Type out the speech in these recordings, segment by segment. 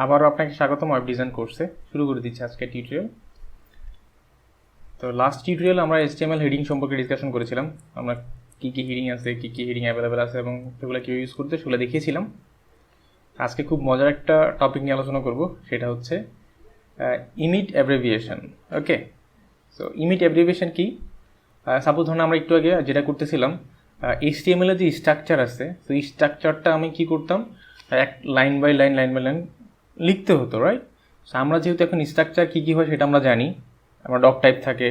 আবারও আপনাকে স্বাগতম ওয়েব ডিজাইন কোর্সে। শুরু করে দিচ্ছি আজকে টিউটোরিয়াল। তো লাস্ট টিউটোরিয়াল আমরা HTML হেডিং সম্পর্কে ডিসকাশন করেছিলাম। আমরা কী কী হেডিং আছে, কী কী হেডিং অ্যাভেলেবেল আছে এবং সেগুলো কীভাবে ইউজ করতে সেগুলো দেখিয়েছিলাম। আজকে খুব মজার একটা টপিক নিয়ে আলোচনা করব, সেটা হচ্ছে ইমিট অ্যাব্রিভিয়েশন। ওকে, সো ইমিট অ্যাব্রিভিয়েশন কি? সাপোজ ধরুন আমরা একটু আগে যেটা করতেছিলাম, HTML এর যে স্ট্রাকচার আছে, তো এই স্ট্রাকচারটা আমি কী করতাম, এক লাইন বাই লাইন লিখতে হতো, রাইট? সো আমরা যেহেতু এখন স্ট্রাকচার কী কী হয় সেটা আমরা জানি, আমরা ডক টাইপ থাকে,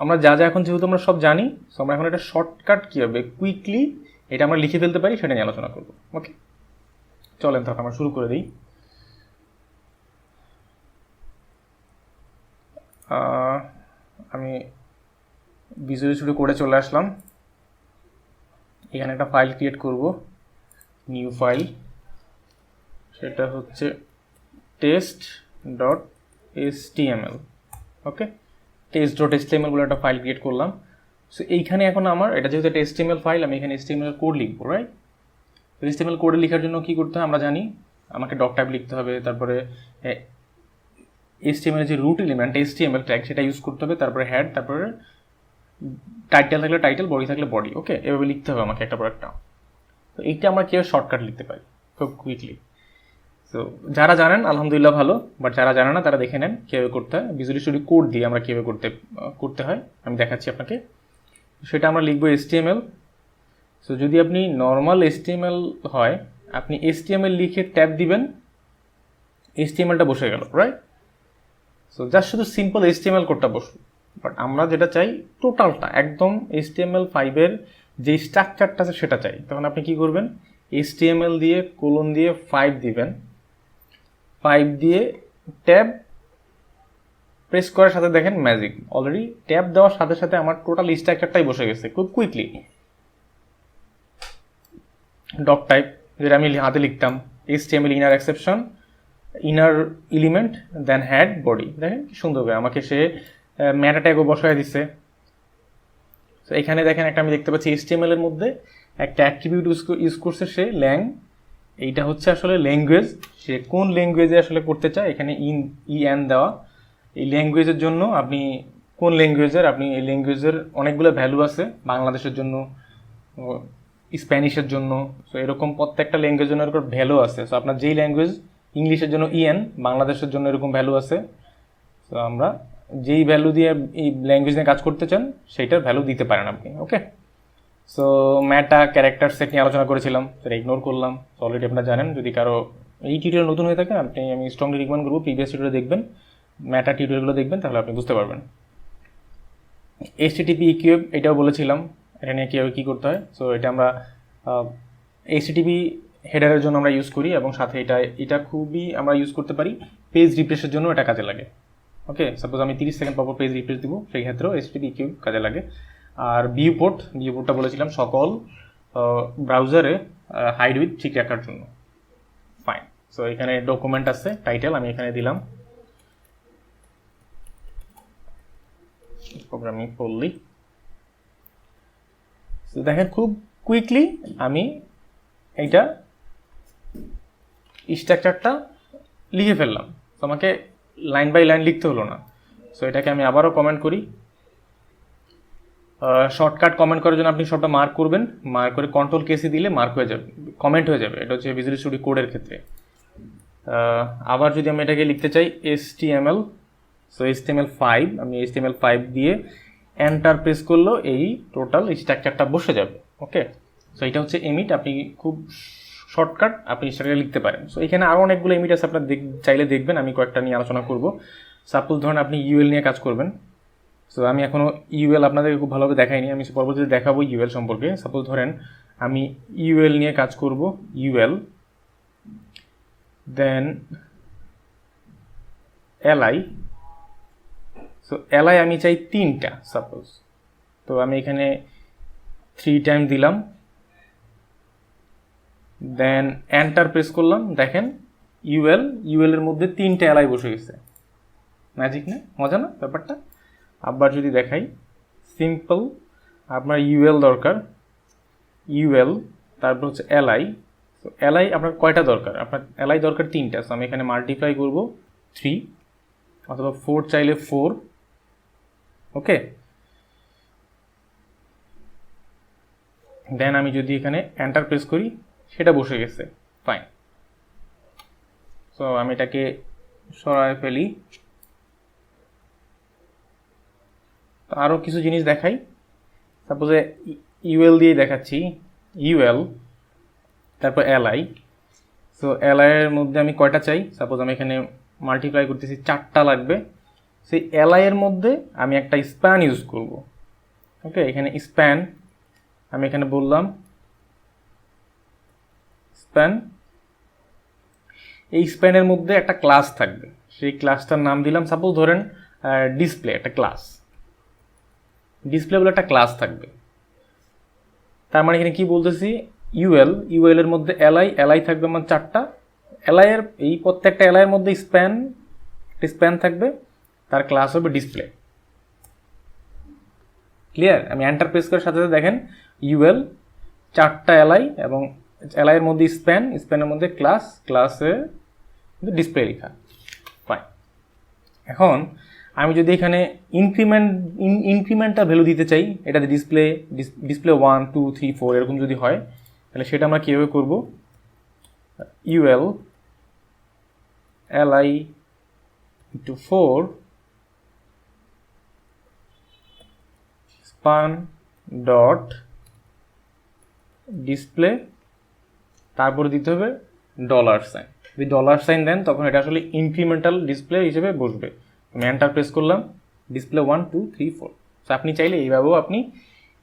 আমরা যা এখন যেহেতু আমরা সব জানি, সো আমরা এখন একটা শর্টকাট কী হবে, কুইকলি এটা আমরা লিখে ফেলতে পারি, সেটা নিয়ে আলোচনা করবো। ওকে, চলেন তখন আমরা শুরু করে দিই। আমি ভিজুয়াল স্টুডিও কোডে চলে আসলাম। এখানে একটা ফাইল ক্রিয়েট করব, নিউ ফাইল, সেটা হচ্ছে test.html। ওকে, test.html বলে একটা ফাইল ক্রিয়েট করলাম। সো এইখানে এখন আমার এটা যেহেতু একটা HTML ফাইল, আমি এখানে HTML কোড লিখবো, রাইট? HTML কোডে লেখার জন্য কী করতে হয় আমরা জানি, আমাকে ডক টাইপ লিখতে হবে, তারপরে HTML যে রুট এলিমেন্ট HTML ট্যাগ সেটা ইউজ করতে হবে, তারপরে হেড, তারপরে টাইটেল থাকলে টাইটেল, বডি থাকলে বডি। ওকে, এভাবে লিখতে হবে আমাকে একটা পর একটা। তো এইটা আমরা কীভাবে শর্টকাট লিখতে পারি খুব কুইকলি। সো যারা জানেন আলহামদুলিল্লাহ ভালো, বাট যারা জানে না তারা দেখে নেন কীভাবে করতে হয়। ভিজুয়াল স্টুডিও কোড দিয়ে আমরা কীভাবে করতে হয় আমি দেখাচ্ছি আপনাকে। সেটা আমরা লিখবো HTML। সো যদি আপনি নর্মাল HTML হয়, আপনি HTML লিখে ট্যাব দিবেন, HTMLটা বসে গেল, রাইট? সো জাস্ট শুধু সিম্পল HTML কোডটা বসলো। বাট আমরা যেটা চাই টোটালটা একদম HTML5 এর যে স্ট্রাকচারটা আছে সেটা চাই। তখন আপনি কি করবেন, HTML দিয়ে কোলন দিয়ে 5 দিবেন, 5 দিয়ে ট্যাব প্রেস করার সাথে দেখেন ম্যাজিক, অলরেডি ট্যাব দেওয়ার সাথে সাথে আমার টোটাল স্ট্রাকচারটাই বসে গেছে খুব কুইকলি। ডক টাইপ যেটা আমি হাতে লিখতাম, HTML inner exception, inner element, then head, body. দেখেন কি সুন্দর করে আমাকে সে ম্যাটা ট্যাগও বসায় দিচ্ছে। তো এখানে দেখেন একটা আমি দেখতে পাচ্ছি HTML এর মধ্যে একটা অ্যাট্রিবিউট ইউজ করছে সে ল্যাং। এইটা হচ্ছে আসলে ল্যাঙ্গুয়েজ, সে কোন ল্যাঙ্গুয়েজে আসলে করতে চায়, এখানে ইএন দেওয়া। এই ল্যাঙ্গুয়েজের জন্য আপনি কোন ল্যাঙ্গুয়েজের, আপনি এই ল্যাঙ্গুয়েজের অনেকগুলো ভ্যালু আছে, বাংলাদেশের জন্য, স্প্যানিশের জন্য, সো এরকম প্রত্যেকটা ল্যাঙ্গুয়েজের জন্য এরকম ভ্যালু আছে। সো আপনার যেই ল্যাঙ্গুয়েজ, ইংলিশের জন্য ইএন, বাংলাদেশের জন্য এরকম ভ্যালু আছে। সো আমরা যেই ভ্যালু দিয়ে এই ল্যাঙ্গুয়েজ নিয়ে কাজ করতে চান সেইটার ভ্যালু দিতে পারেন আপনি। ওকে, সো ম্যাটা ক্যারেক্টার সেট নিয়ে আলোচনা করেছিলাম, সেটা ইগনোর করলাম। অলরেডি আপনারা জানেন। যদি কারো এই টিউটোরিয়াল নতুন হয়ে থাকে, আমি স্ট্রংলি রিকমেন্ড করবো প্রিভিয়াস টিউটোরিয়াল দেখবেন, ম্যাটা টিউটোরিয়ালগুলো দেখবেন, তাহলে আপনি বুঝতে পারবেন। HTTP ইকুইপ এটাও বলেছিলাম, এটা নিয়ে কীভাবে কী করতে হয়। সো এটা আমরা HTTP হেডারের জন্য আমরা ইউজ করি, এবং সাথে এটা খুবই আমরা ইউজ করতে পারি পেজ রিফ্রেশের জন্য, এটা কাজে লাগে। ওকে, সাপোজ আমি 30 সেকেন্ড পর পেজ রিফ্রেশ দিব, সেই ক্ষেত্রেও HTTP ইকুইপ কাজে লাগে। আর ভিউপোর্টটা বলেছিলাম সকল ব্রাউজারে হাইড উইথ ঠিক রাখার জন্য। ফাইন। সো এখানে ডকুমেন্ট আছে, টাইটেল আমি এখানে দিলাম প্রোগ্রামিং পল্লী। সো দেখেন খুব কুইকলি আমি এইটা স্ট্রাকচারটা লিখে ফেললাম। তো আমাকে লাইন বাই লাইন লিখতে হলো না। সো এটাকে আমি আবারও কমেন্ট করি। শর্টকাট কমেন্ট করার জন্য আপনি সবটা মার্ক করবেন, মার্ক করে কন্ট্রোল কেসি দিলে মার্ক হয়ে যাবে, কমেন্ট হয়ে যাবে। এটা হচ্ছে ভিজুয়াল স্টুডিও কোডের ক্ষেত্রে। আবার যদি আমি এটাকে লিখতে চাই HTML, সো HTML5, আমি HTML5 দিয়ে এন্টার প্রেস করলেও এই টোটাল স্ট্রাকচারটা বসে যাবে। ওকে, সো এটা হচ্ছে এমিট। আপনি খুব শর্টকাট আপনি স্ট্রাকচার লিখতে পারেন। সো এখানে আরও অনেকগুলো এমিট আছে, আপনার চাইলে দেখবেন, আমি কয়েকটা নিয়ে আলোচনা করব। সাপোজ ধরুন আপনি ইউএল নিয়ে কাজ করবেন। সো আমি এখনও ইউএল আপনাদেরকে খুব ভালোভাবে দেখাইনি, আমি পরবর্তীতে দেখাবো ইউএল সম্পর্কে। সাপোজ ধরেন আমি ইউএল নিয়ে কাজ করব, ইউএল, দেন এলআই। সো এলআই আমি চাই 3টা সাপোজ, তো আমি এখানে 3 টাইম দিলাম, দেন এন্টার প্রেস করলাম। দেখেন ইউএল এর মধ্যে 3টা এলআই বসে গেছে। ম্যাজিক না, মজা না ব্যাপারটা? আবার যদি দেখাই, সিম্পল, আপনার ইউএল দরকার, ইউএল, তারপর হচ্ছে এলআই, সো এলআই আপনার কয়টা দরকার? আপনার এলআই দরকার 3টা। সো আমি এখানে মাল্টিপ্লাই করব 3 অথবা 4 চাইলে 4, ওকে। দেন আমি যদি এখানে এন্টার প্রেস করি সেটা বসে গেছে, ফাইন। সো আমি এটাকে সরায় ফেলি। তো আরও কিছু জিনিস দেখাই, সাপোজে ইউএল দিয়ে দেখাচ্ছি, ইউএল তারপর এলআই। সো এলআই এর মধ্যে আমি কয়টা চাই? সাপোজ আমি এখানে মাল্টিপ্লাই করতেছি, 4টা লাগবে। সেই এলআই এর মধ্যে আমি একটা স্প্যান ইউজ করব, ওকে। এখানে স্প্যান আমি এখানে বললাম স্প্যান, এই স্প্যানের মধ্যে একটা ক্লাস থাকবে, সেই ক্লাসটার নাম দিলাম সাপোজ ধরেন ডিসপ্লে, একটা ক্লাস ডিসপ্লে বলে একটা ক্লাস থাকবে। তার মানে এখানে কি বলতেছি, ইউএল এর মধ্যে এলআই থাকবে আমার 4টা। এলআই এর এই প্রত্যেকটা এলআই এর মধ্যে স্প্যান থাকবে, তার ক্লাস হবে ডিসপ্লে। ক্লিয়ার? আমি এন্টার প্রেস করার সাথে সাথে দেখেন ইউএল 4টা এলআই এবং এলআই এর মধ্যে স্প্যানের মধ্যে ক্লাসে ডিসপ্লে লেখা, ফাইন। এখন আমি যদি এখানে ইনক্রিমেন্টাল ভ্যালু দিতে চাই, এটাতে ডিসপ্লে 1 2 3 4 এরকম যদি হয়, তাহলে সেটা আমরা কীভাবে করব? UL LI into 4 span dot display, তারপরে দিতে হবে $সাইন। যদি $সাইন দেন তখন এটা আসলে ইনক্রিমেন্টাল ডিসপ্লে হিসেবে বসবে। আমি এন্টার প্রেস করলাম, ডিসপ্লে 1 2 3 4। সো আপনি চাইলে এইভাবেও আপনি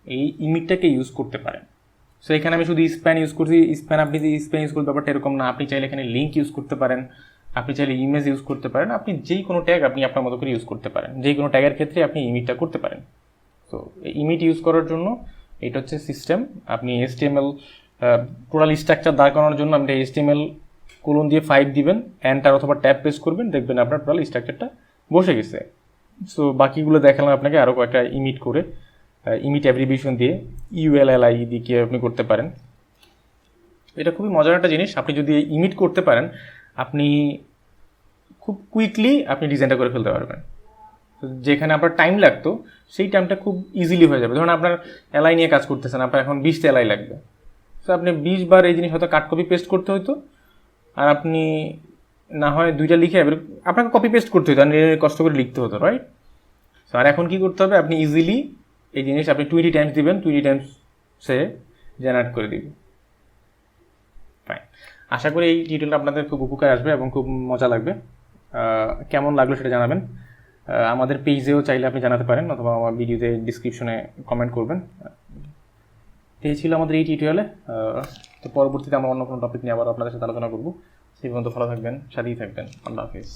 এই ইমিটটাকে ইউজ করতে পারেন। সো এখানে আমি শুধু স্প্যান ইউজ করছি, আপনি যে স্প্যান ইউজ করতে ব্যাপারটা এরকম না। আপনি চাইলে এখানে লিঙ্ক ইউজ করতে পারেন, আপনি চাইলে ইমেজ ইউজ করতে পারেন, আপনি যেই কোনো ট্যাগ আপনি আপনার মতো করে ইউজ করতে পারেন, যেই কোনো ট্যাগের ক্ষেত্রে আপনি ইমিটটা করতে পারেন। তো এই ইমিট ইউজ করার জন্য এটা হচ্ছে সিস্টেম। আপনি HTML টোটাল স্ট্রাকচার দাঁড় করানোর জন্য আপনি HTML:5 দিবেন, এন্টার অথবা ট্যাব প্রেস করবেন, দেখবেন আপনার টোটাল স্ট্রাকচারটা বসে গেছে। সো বাকিগুলো দেখালাম আপনাকে, আরও কয়েকটা ইমিট করে, ইমিট অ্যাব্রিভিয়েশন দিয়ে ইউএলএলআই দিয়ে আপনি করতে পারেন। এটা খুবই মজার একটা জিনিস। আপনি যদি ইমিট করতে পারেন, আপনি খুব কুইকলি আপনি ডিজাইনটা করে ফেলতে পারবেন। যেখানে আপনার টাইম লাগতো সেই টাইমটা খুব ইজিলি হয়ে যাবে। ধরুন আপনার এলআই নিয়ে কাজ করতেছেন, আপনার এখন 20টা এলআই লাগবে। সো আপনি 20 বার এই জিনিস হয়তো কাট কপি পেস্ট করতে হতো, আর আপনি না হয় 2টা লিখে আপনাকে কপি পেস্ট করতে হতো, আর কষ্ট করে লিখতে হতো, রাইট? সো আর এখন কী করতে হবে, আপনি ইজিলি এই জিনিস আপনি 20 টাইমস দিবেন, 20 টাইমস সে জেনারেট করে দিবে, ফাইন। আশা করি এই টিউটোরিয়ালটা আপনাদের খুব উপকার আসবে এবং খুব মজা লাগবে। কেমন লাগলো সেটা জানাবেন। আমাদের পেজেও চাইলে আপনি জানাতে পারেন, অথবা আমার ভিডিওতে ডিসক্রিপশনে কমেন্ট করবেন। এই ছিল আমাদের এই টিউটোরিয়ালে। তো পরবর্তীতে আমরা অন্য কোনো টপিক নিয়ে আবার আপনাদের সাথে আলোচনা করবো। সেই পর্যন্ত ভালো থাকবেন, সাথেই থাকবেন। আল্লাহ হাফিজ।